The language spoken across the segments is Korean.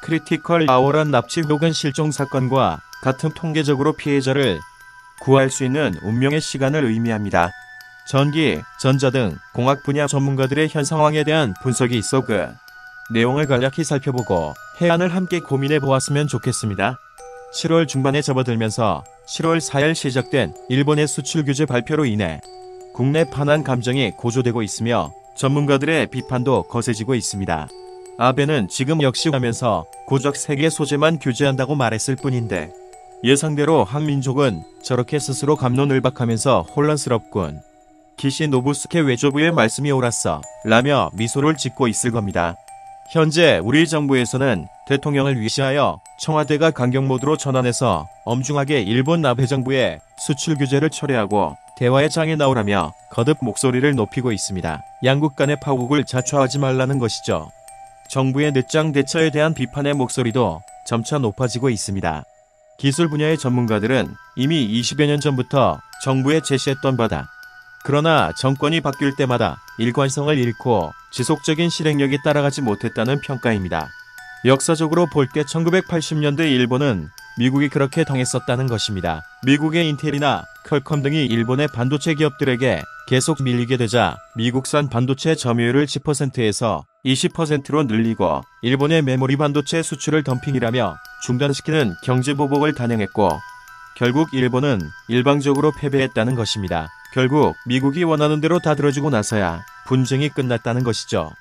크리티컬 아워란 납치 혹은 실종 사건과 같은 통계적으로 피해자를 구할 수 있는 운명의 시간을 의미합니다. 전기, 전자 등 공학 분야 전문가들의 현 상황에 대한 분석이 있어 그 내용을 간략히 살펴보고 해안을 함께 고민해 보았으면 좋겠습니다. 7월 중반에 접어들면서 7월 4일 시작된 일본의 수출 규제 발표로 인해 국내 반환 감정이 고조되고 있으며 전문가들의 비판도 거세지고 있습니다. 아베는 지금 역시 하면서 고작 세계 소재만 규제한다고 말했을 뿐인데 예상대로 한민족은 저렇게 스스로 갑론을박하면서 혼란스럽군. 기시 노부스케 외교부의 말씀이 옳았어 라며 미소를 짓고 있을 겁니다. 현재 우리 정부에서는 대통령을 위시하여 청와대가 강경 모드로 전환해서 엄중하게 일본 아베 정부의 수출 규제를 철회하고 대화의 장에 나오라며 거듭 목소리를 높이고 있습니다. 양국 간의 파국을 자초하지 말라는 것이죠. 정부의 늦장 대처에 대한 비판의 목소리도 점차 높아지고 있습니다. 기술 분야의 전문가들은 이미 20여 년 전부터 정부에 제시했던 바다. 그러나 정권이 바뀔 때마다 일관성을 잃고 지속적인 실행력이 따라가지 못했다는 평가입니다. 역사적으로 볼 때 1980년대 일본은 미국이 그렇게 당했었다는 것입니다. 미국의 인텔이나 퀄컴 등이 일본의 반도체 기업들에게 계속 밀리게 되자 미국산 반도체 점유율을 10%에서 20%로 늘리고 일본의 메모리 반도체 수출을 덤핑이라며 중단시키는 경제보복을 단행했고 결국 일본은 일방적으로 패배했다는 것입니다. 결국 미국이 원하는 대로 다 들어주고 나서야 분쟁이 끝났다는 것이죠.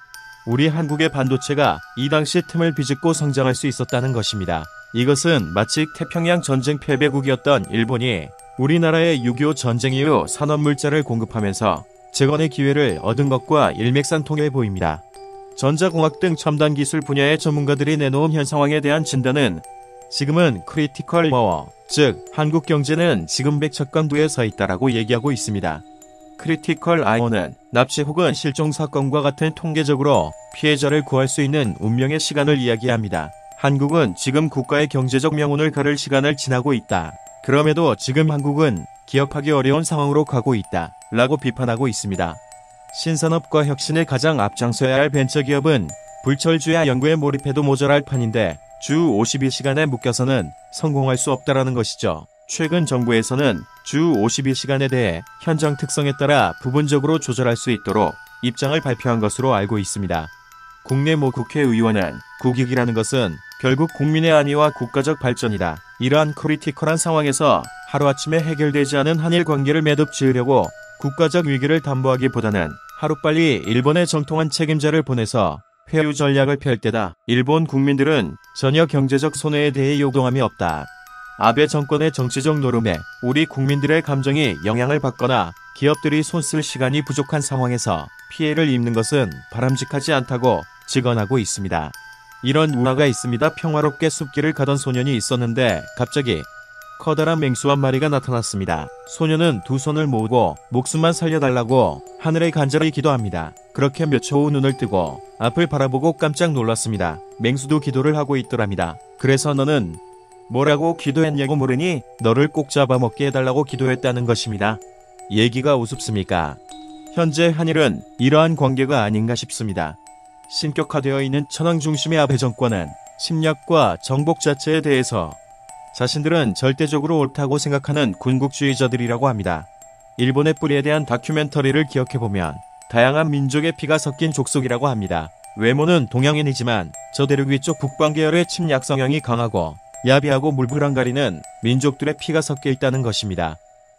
우리 한국의 반도체가 이 당시 틈을 비집고 성장할 수 있었다는 것입니다. 이것은 마치 태평양 전쟁 패배국이었던 일본이 우리나라의 6.25 전쟁 이후 산업물자를 공급하면서 재건의 기회를 얻은 것과 일맥상통해 보입니다. 전자공학 등 첨단 기술 분야의 전문가들이 내놓은 현 상황에 대한 진단은 지금은 크리티컬 어워, 즉 한국 경제는 지금 백척강도에 서 있다라고 얘기하고 있습니다. 크리티컬 아워는 납치 혹은 실종 사건과 같은 통계적으로 피해자를 구할 수 있는 운명의 시간을 이야기합니다. 한국은 지금 국가의 경제적 명운을 가를 시간을 지나고 있다. 그럼에도 지금 한국은 기업하기 어려운 상황으로 가고 있다. 라고 비판하고 있습니다. 신산업과 혁신에 가장 앞장서야 할 벤처기업은 불철주야 연구에 몰입해도 모자랄 판인데 주 52시간에 묶여서는 성공할 수 없다라는 것이죠. 최근 정부에서는 주 52시간에 대해 현장 특성에 따라 부분적으로 조절할 수 있도록 입장을 발표한 것으로 알고 있습니다. 국내 모 국회의원은 국익이라는 것은 결국 국민의 안위와 국가적 발전이다. 이러한 크리티컬한 상황에서 하루아침에 해결되지 않은 한일 관계를 매듭 지으려고 국가적 위기를 담보하기보다는 하루빨리 일본에 정통한 책임자를 보내서 회유 전략을 펼 때다. 일본 국민들은 전혀 경제적 손해에 대해 요동함이 없다. 아베 정권의 정치적 노름에 우리 국민들의 감정이 영향을 받거나 기업들이 손쓸 시간이 부족한 상황에서 피해를 입는 것은 바람직하지 않다고 직언하고 있습니다. 이런 우화가 있습니다. 평화롭게 숲길을 가던 소년이 있었는데 갑자기 커다란 맹수 한 마리가 나타났습니다. 소년은 두 손을 모으고 목숨만 살려달라고 하늘에 간절히 기도합니다. 그렇게 몇 초 후 눈을 뜨고 앞을 바라보고 깜짝 놀랐습니다. 맹수도 기도를 하고 있더랍니다. 그래서 너는 뭐라고 기도했냐고 물으니 너를 꼭 잡아먹게 해달라고 기도했다는 것입니다. 얘기가 우습습니까? 현재 한일은 이러한 관계가 아닌가 싶습니다. 신격화되어 있는 천황 중심의 아베 정권은 침략과 정복 자체에 대해서 자신들은 절대적으로 옳다고 생각하는 군국주의자들이라고 합니다. 일본의 뿌리에 대한 다큐멘터리를 기억해보면 다양한 민족의 피가 섞인 족속이라고 합니다. 외모는 동양인이지만 저 대륙 위쪽 북방 계열의 침략 성향이 강하고 야비하고 물불안가리는 민족들의 피가 섞여 있다는 것입니다.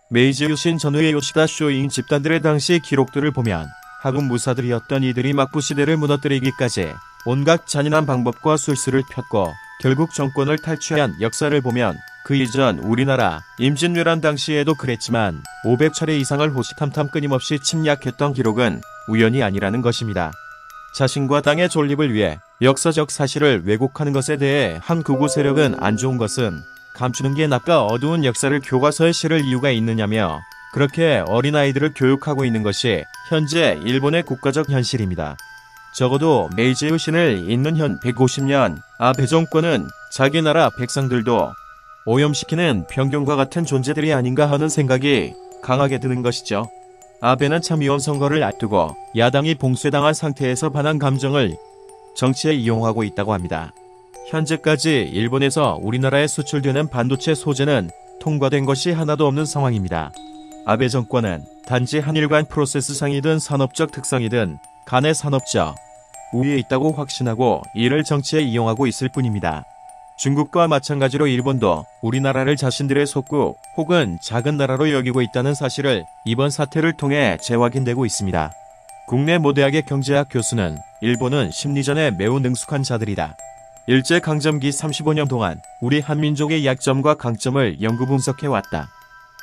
메이지 유신 전후의 요시다 쇼잉 집단들의 당시 기록들을 보면 하급 무사들이었던 이들이 막부 시대를 무너뜨리기까지 온갖 잔인한 방법과 술수를 폈고 결국 정권을 탈취한 역사를 보면 그 이전 우리나라 임진왜란 당시에도 그랬지만 500차례 이상을 호시탐탐 끊임없이 침략했던 기록은 우연이 아니라는 것입니다. 자신과 당의 존립을 위해 역사적 사실을 왜곡하는 것에 대해 한 극우 세력은 안 좋은 것은 감추는 게 낫까 어두운 역사를 교과서에 실을 이유가 있느냐며 그렇게 어린아이들을 교육하고 있는 것이 현재 일본의 국가적 현실입니다. 적어도 메이지 유신을 잇는 현 150년 아베 정권은 자기 나라 백성들도 오염시키는 병균과 같은 존재들이 아닌가 하는 생각이 강하게 드는 것이죠. 아베는 참의원 선거를 앞두고 야당이 봉쇄당한 상태에서 반한 감정을 정치에 이용하고 있다고 합니다. 현재까지 일본에서 우리나라에 수출되는 반도체 소재는 통과된 것이 하나도 없는 상황입니다. 아베 정권은 단지 한일 간 프로세스상이든 산업적 특성이든 간의 산업적 우위에 있다고 확신하고 이를 정치에 이용하고 있을 뿐입니다. 중국과 마찬가지로 일본도 우리나라를 자신들의 속국 혹은 작은 나라로 여기고 있다는 사실을 이번 사태를 통해 재확인되고 있습니다. 국내 모 대학의 경제학 교수는 일본은 심리전에 매우 능숙한 자들이다. 일제강점기 35년 동안 우리 한민족의 약점과 강점을 연구 분석해왔다.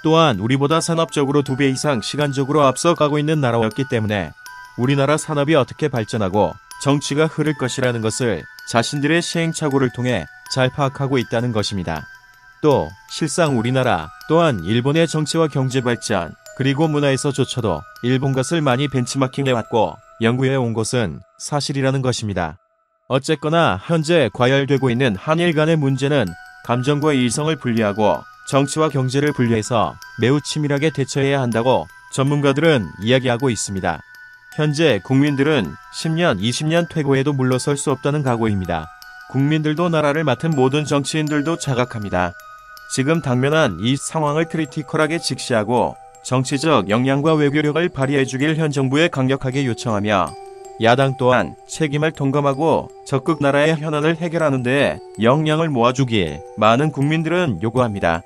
또한 우리보다 산업적으로 2배 이상 시간적으로 앞서가고 있는 나라였기 때문에 우리나라 산업이 어떻게 발전하고 정치가 흐를 것이라는 것을 자신들의 시행착오를 통해 잘 파악하고 있다는 것입니다. 또 실상 우리나라 또한 일본의 정치와 경제 발전 그리고 문화에서조차도 일본 것을 많이 벤치마킹해왔고 연구해온 것은 사실이라는 것입니다. 어쨌거나 현재 과열되고 있는 한일 간의 문제는 감정과 이성을 분리하고 정치와 경제를 분리해서 매우 치밀하게 대처해야 한다고 전문가들은 이야기하고 있습니다. 현재 국민들은 10년, 20년 퇴고해도 물러설 수 없다는 각오입니다. 국민들도 나라를 맡은 모든 정치인들도 자각합니다. 지금 당면한 이 상황을 크리티컬하게 직시하고 정치적 역량과 외교력을 발휘해주길 현 정부에 강력하게 요청하며 야당 또한 책임을 통감하고 적극 나라의 현안을 해결하는 데 역량을 모아주길 많은 국민들은 요구합니다.